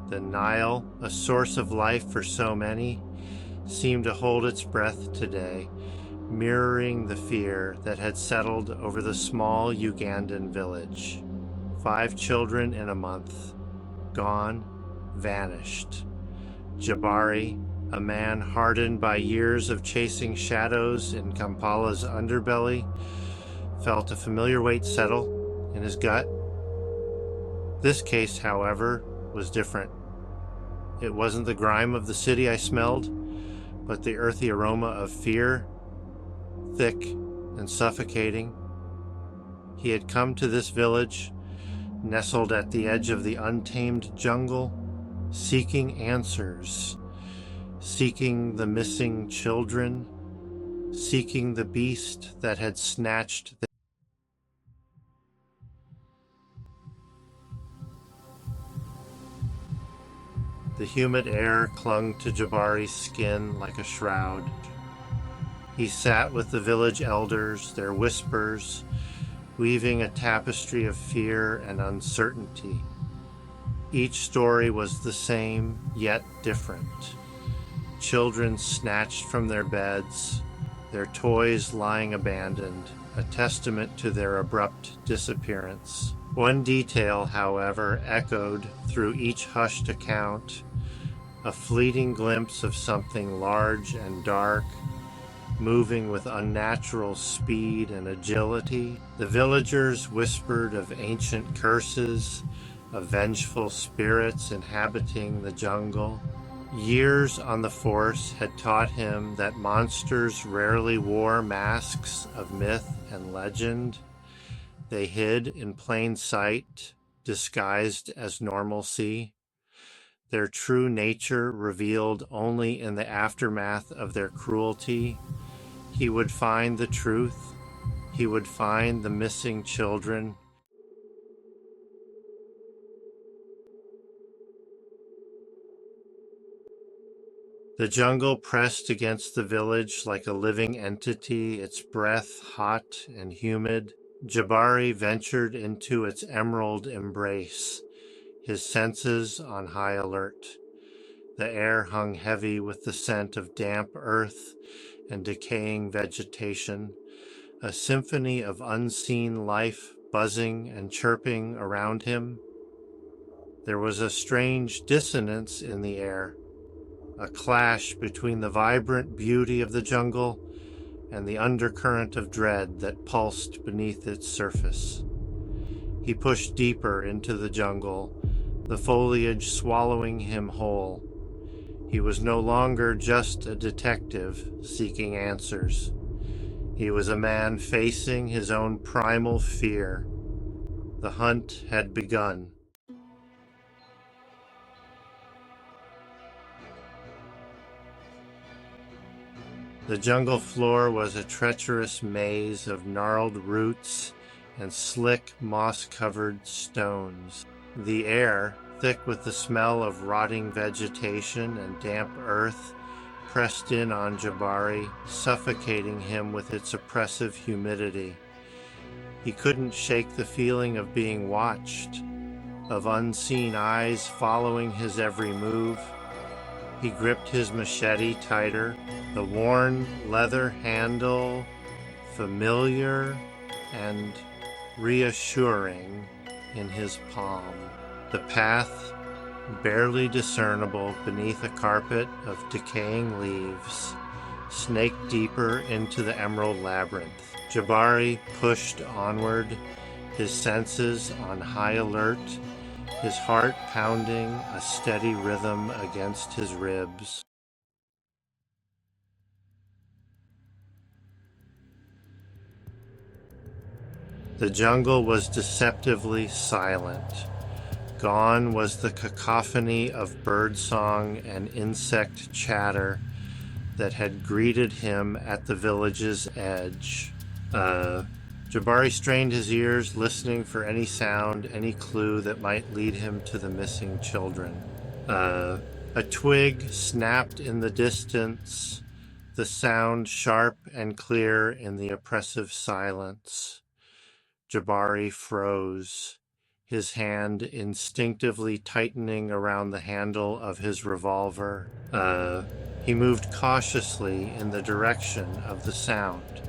The Nile, a source of life for so many, seemed to hold its breath today, mirroring the fear that had settled over the small Ugandan village. 5 children in a month. Gone, vanished. Jabari, a man hardened by years of chasing shadows in Kampala's underbelly, felt a familiar weight settle in his gut. This case, however, was different. It wasn't the grime of the city I smelled, but the earthy aroma of fear, thick and suffocating. He had come to this village, nestled at the edge of the untamed jungle, seeking answers, seeking the missing children, seeking the beast that had snatched them. The humid air clung to Jabari's skin like a shroud. He sat with the village elders, their whispers, weaving a tapestry of fear and uncertainty. Each story was the same, yet different. Children snatched from their beds, their toys lying abandoned, a testament to their abrupt disappearance. One detail, however, echoed through each hushed account, a fleeting glimpse of something large and dark, moving with unnatural speed and agility. The villagers whispered of ancient curses, of vengeful spirits inhabiting the jungle. Years on the force had taught him that monsters rarely wore masks of myth and legend. They hid in plain sight, disguised as normalcy, their true nature revealed only in the aftermath of their cruelty. He would find the truth. He would find the missing children. The jungle pressed against the village like a living entity, its breath hot and humid. Jabari ventured into its emerald embrace, his senses on high alert. The air hung heavy with the scent of damp earth and decaying vegetation, a symphony of unseen life buzzing and chirping around him. There was a strange dissonance in the air, a clash between the vibrant beauty of the jungle and the undercurrent of dread that pulsed beneath its surface. He pushed deeper into the jungle, the foliage swallowing him whole. He was no longer just a detective seeking answers. He was a man facing his own primal fear. The hunt had begun. The jungle floor was a treacherous maze of gnarled roots and slick, moss-covered stones. The air, thick with the smell of rotting vegetation and damp earth, pressed in on Jabari, suffocating him with its oppressive humidity. He couldn't shake the feeling of being watched, of unseen eyes following his every move. He gripped his machete tighter, the worn leather handle familiar and reassuring in his palm. The path, barely discernible beneath a carpet of decaying leaves, snaked deeper into the emerald labyrinth. Jabari pushed onward, his senses on high alert, his heart pounding a steady rhythm against his ribs. The jungle was deceptively silent. Gone was the cacophony of birdsong and insect chatter that had greeted him at the village's edge. Jabari strained his ears, listening for any sound, any clue that might lead him to the missing children. A twig snapped in the distance, the sound sharp and clear in the oppressive silence. Jabari froze. his hand instinctively tightening around the handle of his revolver. He moved cautiously in the direction of the sound,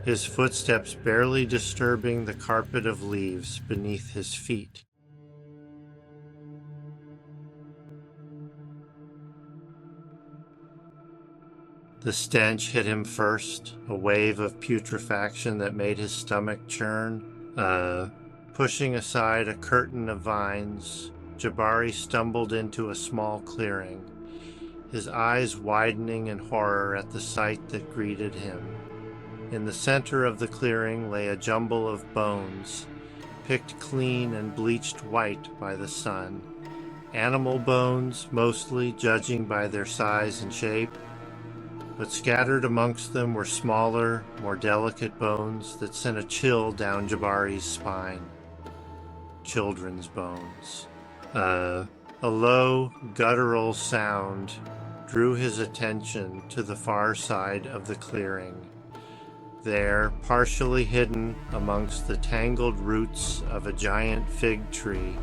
his footsteps barely disturbing the carpet of leaves beneath his feet. The stench hit him first, a wave of putrefaction that made his stomach churn. Pushing aside a curtain of vines, Jabari stumbled into a small clearing, his eyes widening in horror at the sight that greeted him. In the center of the clearing lay a jumble of bones, picked clean and bleached white by the sun. Animal bones, mostly, judging by their size and shape, but scattered amongst them were smaller, more delicate bones that sent a chill down Jabari's spine. Children's bones. A low, guttural sound drew his attention to the far side of the clearing. There, partially hidden amongst the tangled roots of a giant fig tree,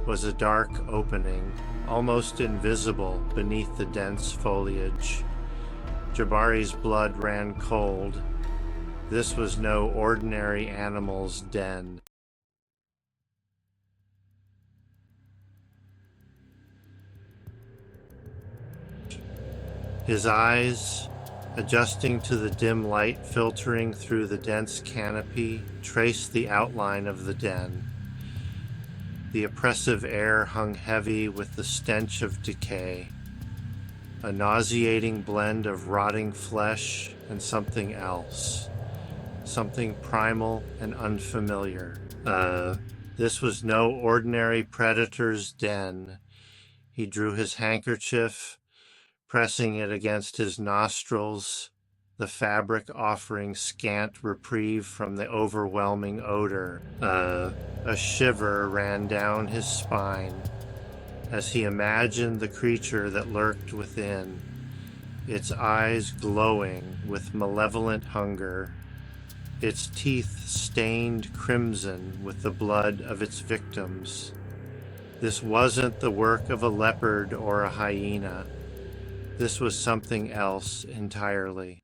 was a dark opening, almost invisible beneath the dense foliage. Jabari's blood ran cold. This was no ordinary animal's den. His eyes, adjusting to the dim light filtering through the dense canopy, traced the outline of the den. The oppressive air hung heavy with the stench of decay, a nauseating blend of rotting flesh and something else, something primal and unfamiliar. This was no ordinary predator's den. He drew his handkerchief, pressing it against his nostrils, the fabric offering scant reprieve from the overwhelming odor. A shiver ran down his spine as he imagined the creature that lurked within, its eyes glowing with malevolent hunger, its teeth stained crimson with the blood of its victims. This wasn't the work of a leopard or a hyena. This was something else entirely.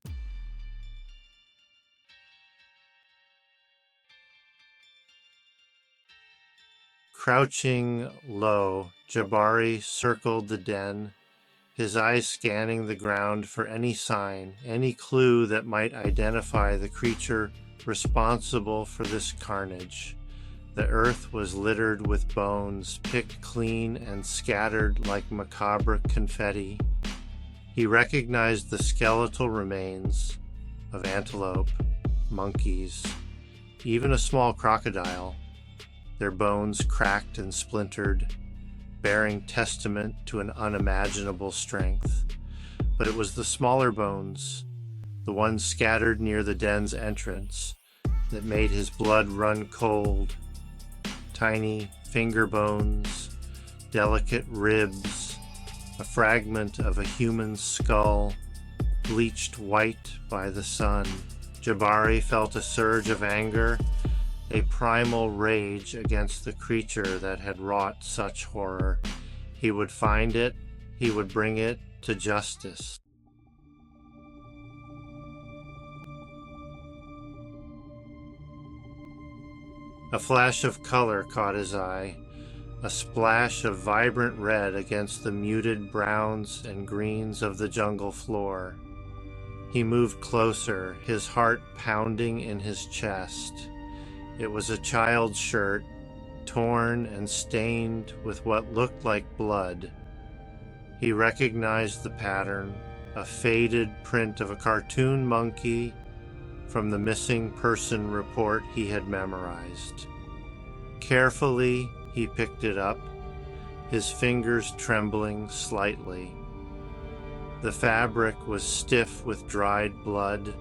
Crouching low, Jabari circled the den, his eyes scanning the ground for any sign, any clue that might identify the creature responsible for this carnage. The earth was littered with bones, picked clean and scattered like macabre confetti. He recognized the skeletal remains of antelope, monkeys, even a small crocodile, their bones cracked and splintered, bearing testament to an unimaginable strength. But it was the smaller bones, the ones scattered near the den's entrance, that made his blood run cold. Tiny finger bones, delicate ribs, a fragment of a human skull, bleached white by the sun. Jabari felt a surge of anger, a primal rage against the creature that had wrought such horror. He would find it, he would bring it to justice. A flash of color caught his eye, a splash of vibrant red against the muted browns and greens of the jungle floor. He moved closer, his heart pounding in his chest. It was a child's shirt, torn and stained with what looked like blood. He recognized the pattern, a faded print of a cartoon monkey from the missing person report he had memorized. Carefully, he picked it up, his fingers trembling slightly. The fabric was stiff with dried blood,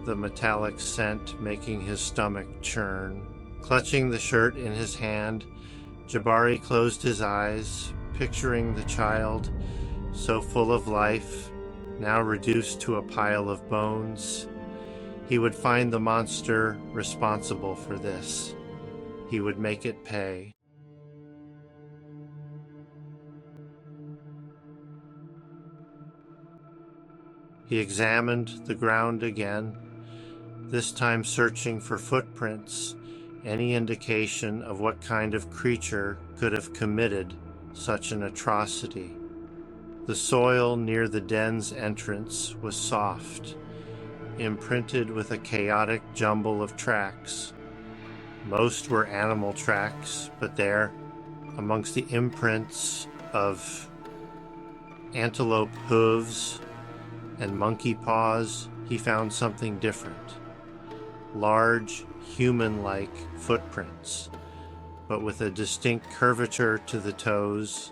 the metallic scent making his stomach churn. Clutching the shirt in his hand, Jabari closed his eyes, picturing the child, so full of life, now reduced to a pile of bones. He would find the monster responsible for this. He would make it pay. He examined the ground again, this time searching for footprints, any indication of what kind of creature could have committed such an atrocity. The soil near the den's entrance was soft, imprinted with a chaotic jumble of tracks. Most were animal tracks, but there, amongst the imprints of antelope hooves and monkey paws, he found something different. Large, human-like footprints, but with a distinct curvature to the toes,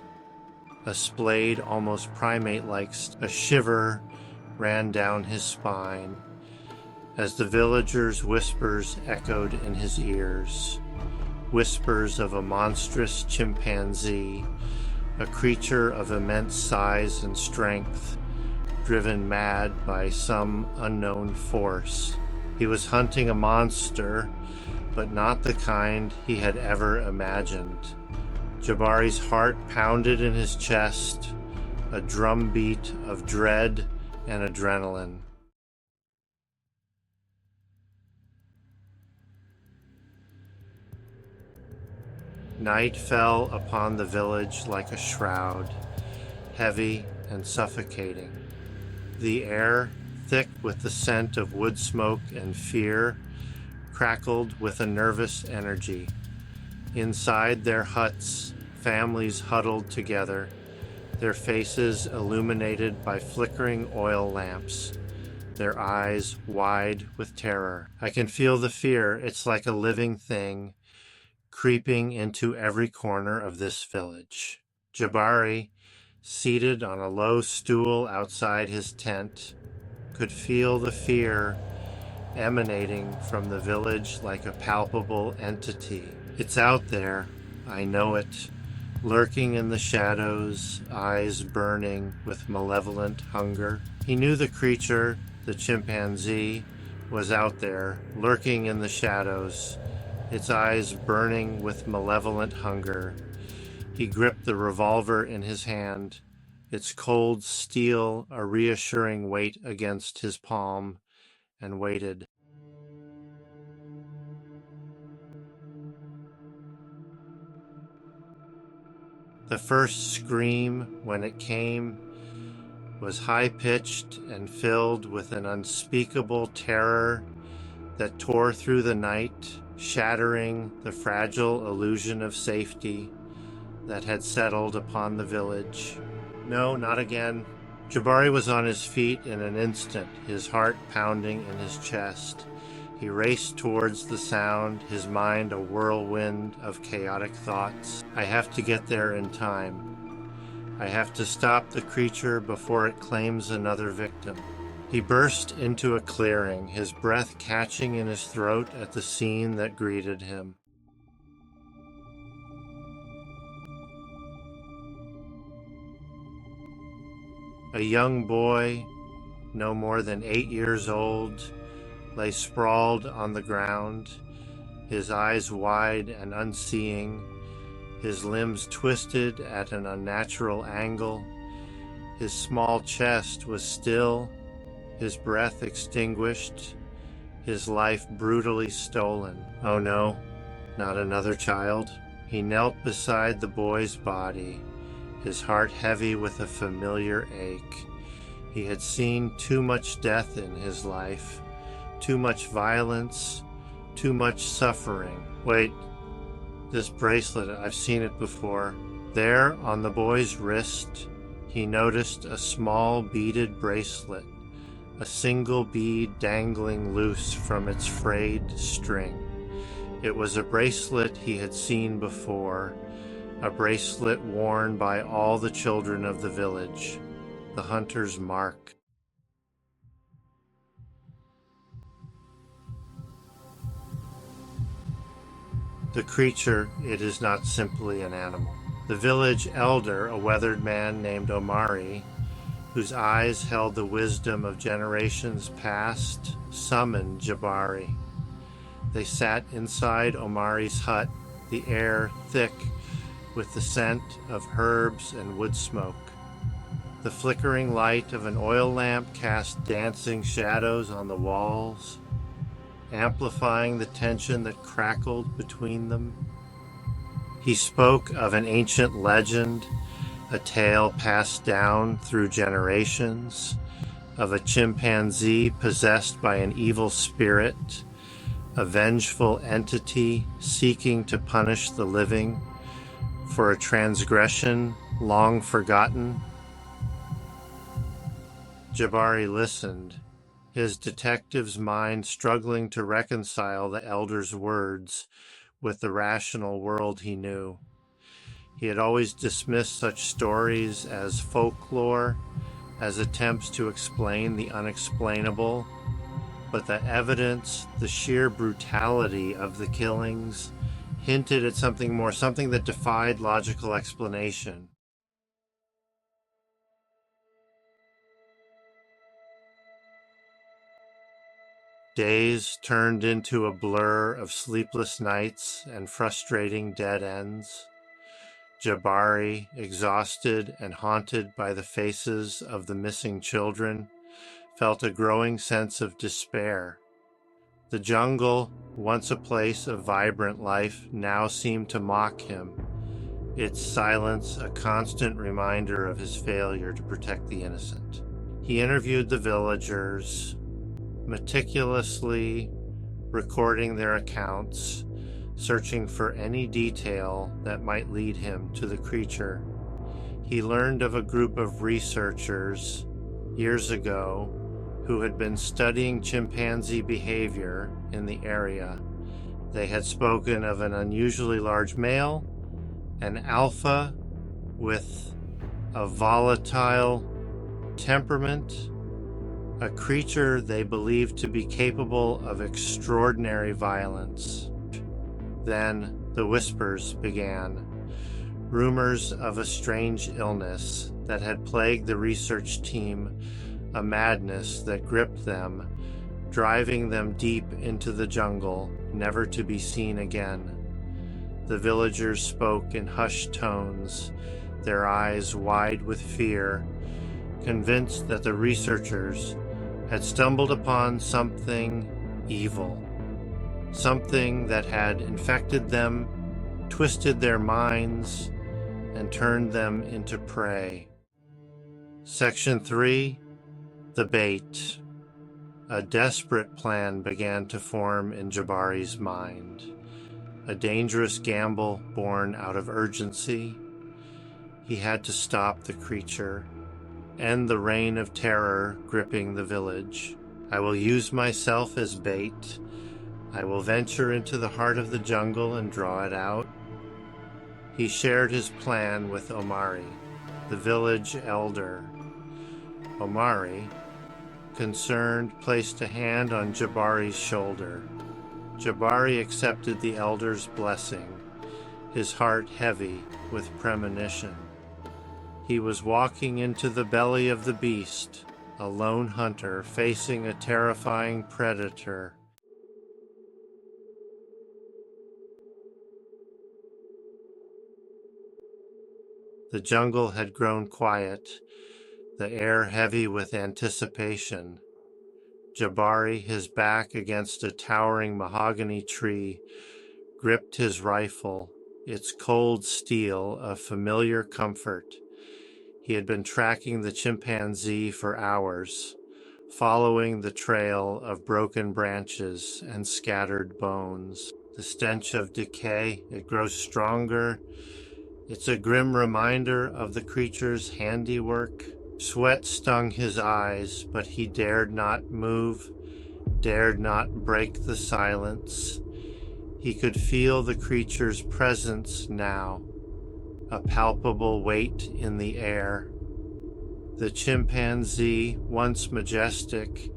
a splayed, almost primate-like. A shiver ran down his spine as the villagers' whispers echoed in his ears. Whispers of a monstrous chimpanzee, a creature of immense size and strength, driven mad by some unknown force. He was hunting a monster, but not the kind he had ever imagined. Jabari's heart pounded in his chest, a drumbeat of dread and adrenaline. Night fell upon the village like a shroud, heavy and suffocating. The air, thick with the scent of wood smoke and fear, crackled with a nervous energy. Inside their huts, families huddled together, their faces illuminated by flickering oil lamps, their eyes wide with terror. I can feel the fear. It's like a living thing, creeping into every corner of this village. Jabari, seated on a low stool outside his tent, could feel the fear emanating from the village like a palpable entity. It's out there, I know it, lurking in the shadows, eyes burning with malevolent hunger. He knew the creature, the chimpanzee, was out there, lurking in the shadows, its eyes burning with malevolent hunger. He gripped the revolver in his hand, its cold steel a reassuring weight against his palm, and waited. The first scream, when it came, was high-pitched and filled with an unspeakable terror that tore through the night, shattering the fragile illusion of safety that had settled upon the village. No, not again. Jabari was on his feet in an instant, his heart pounding in his chest. He raced towards the sound, his mind a whirlwind of chaotic thoughts. I have to get there in time. I have to stop the creature before it claims another victim. He burst into a clearing, his breath catching in his throat at the scene that greeted him. A young boy, no more than 8 years old, lay sprawled on the ground, his eyes wide and unseeing, his limbs twisted at an unnatural angle. His small chest was still, his breath extinguished, his life brutally stolen. Oh no, not another child. He knelt beside the boy's body, his heart heavy with a familiar ache. He had seen too much death in his life, too much violence, too much suffering. Wait, this bracelet, I've seen it before. There, on the boy's wrist, he noticed a small beaded bracelet, a single bead dangling loose from its frayed string. It was a bracelet he had seen before, a bracelet worn by all the children of the village, the hunter's mark. The creature, it is not simply an animal. The village elder, a weathered man named Omari, whose eyes held the wisdom of generations past, summoned Jabari. They sat inside Omari's hut, the air thick with the scent of herbs and wood smoke. The flickering light of an oil lamp cast dancing shadows on the walls, amplifying the tension that crackled between them. He spoke of an ancient legend, a tale passed down through generations, of a chimpanzee possessed by an evil spirit, a vengeful entity seeking to punish the living for a transgression long forgotten. Jabari listened, his detective's mind struggling to reconcile the elder's words with the rational world he knew. He had always dismissed such stories as folklore, as attempts to explain the unexplainable, but the evidence, the sheer brutality of the killings, hinted at something more, something that defied logical explanation. Days turned into a blur of sleepless nights and frustrating dead ends. Jabari, exhausted and haunted by the faces of the missing children, felt a growing sense of despair. The jungle, once a place of vibrant life, now seemed to mock him, its silence a constant reminder of his failure to protect the innocent. He interviewed the villagers, meticulously recording their accounts, searching for any detail that might lead him to the creature. He learned of a group of researchers years ago who had been studying chimpanzee behavior in the area. They had spoken of an unusually large male, an alpha with a volatile temperament, a creature they believed to be capable of extraordinary violence. Then the whispers began, rumors of a strange illness that had plagued the research team, a madness that gripped them, driving them deep into the jungle, never to be seen again. The villagers spoke in hushed tones, their eyes wide with fear, convinced that the researchers had stumbled upon something evil, something that had infected them, twisted their minds, and turned them into prey. Section 3. The Bait. A desperate plan began to form in Jabari's mind, a dangerous gamble born out of urgency. He had to stop the creature, end the reign of terror gripping the village. I will use myself as bait. I will venture into the heart of the jungle and draw it out. He shared his plan with Omari, the village elder. Omari, concerned, placed a hand on Jabari's shoulder. Jabari accepted the elder's blessing, his heart heavy with premonition. He was walking into the belly of the beast, a lone hunter facing a terrifying predator. The jungle had grown quiet, the air heavy with anticipation. Jabari, his back against a towering mahogany tree, gripped his rifle, its cold steel a familiar comfort. He had been tracking the chimpanzee for hours, following the trail of broken branches and scattered bones. The stench of decay, it grows stronger. It's a grim reminder of the creature's handiwork. Sweat stung his eyes, but he dared not move, dared not break the silence. He could feel the creature's presence now, a palpable weight in the air. The chimpanzee, once majestic,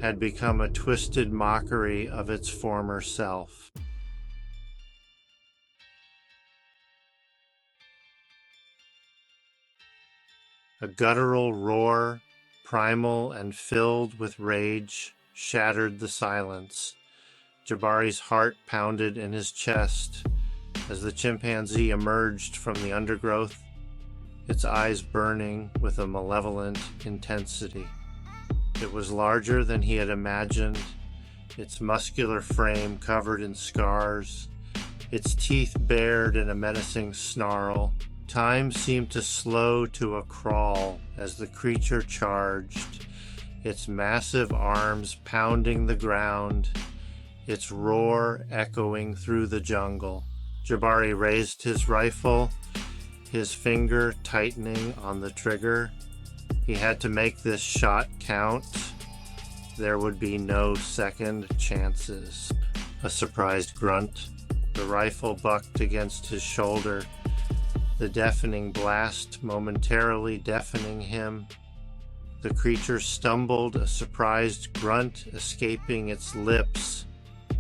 had become a twisted mockery of its former self. A guttural roar, primal and filled with rage, shattered the silence. Jabari's heart pounded in his chest as the chimpanzee emerged from the undergrowth, its eyes burning with a malevolent intensity. It was larger than he had imagined, its muscular frame covered in scars, its teeth bared in a menacing snarl. Time seemed to slow to a crawl as the creature charged, its massive arms pounding the ground, its roar echoing through the jungle. Jabari raised his rifle, his finger tightening on the trigger. He had to make this shot count. There would be no second chances. A surprised grunt. The rifle bucked against his shoulder, the deafening blast momentarily deafening him. The creature stumbled, a surprised grunt escaping its lips,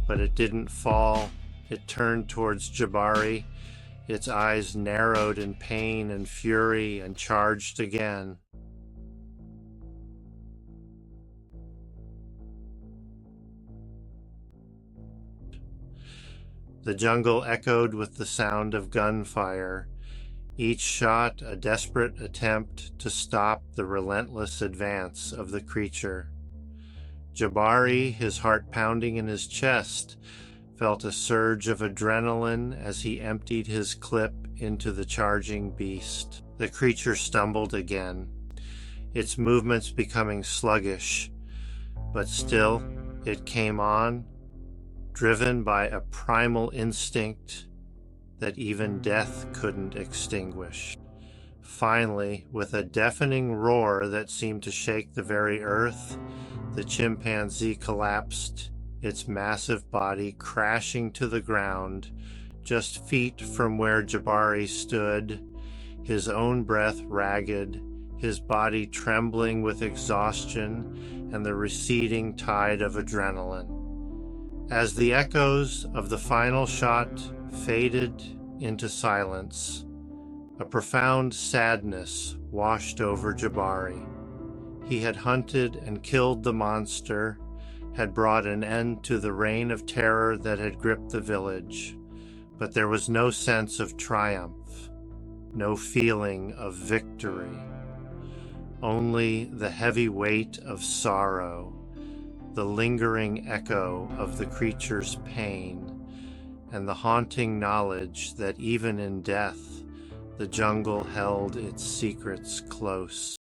but it didn't fall. It turned towards Jabari, its eyes narrowed in pain and fury, and charged again. The jungle echoed with the sound of gunfire, each shot a desperate attempt to stop the relentless advance of the creature. Jabari, his heart pounding in his chest, felt a surge of adrenaline as he emptied his clip into the charging beast. The creature stumbled again, its movements becoming sluggish, but still it came on, driven by a primal instinct that even death couldn't extinguish. Finally, with a deafening roar that seemed to shake the very earth, the chimpanzee collapsed, its massive body crashing to the ground just feet from where Jabari stood, his own breath ragged, his body trembling with exhaustion and the receding tide of adrenaline. As the echoes of the final shot faded into silence, a profound sadness washed over Jabari. He had hunted and killed the monster, had brought an end to the reign of terror that had gripped the village, but there was no sense of triumph, no feeling of victory, only the heavy weight of sorrow, the lingering echo of the creature's pain, and the haunting knowledge that even in death, the jungle held its secrets close.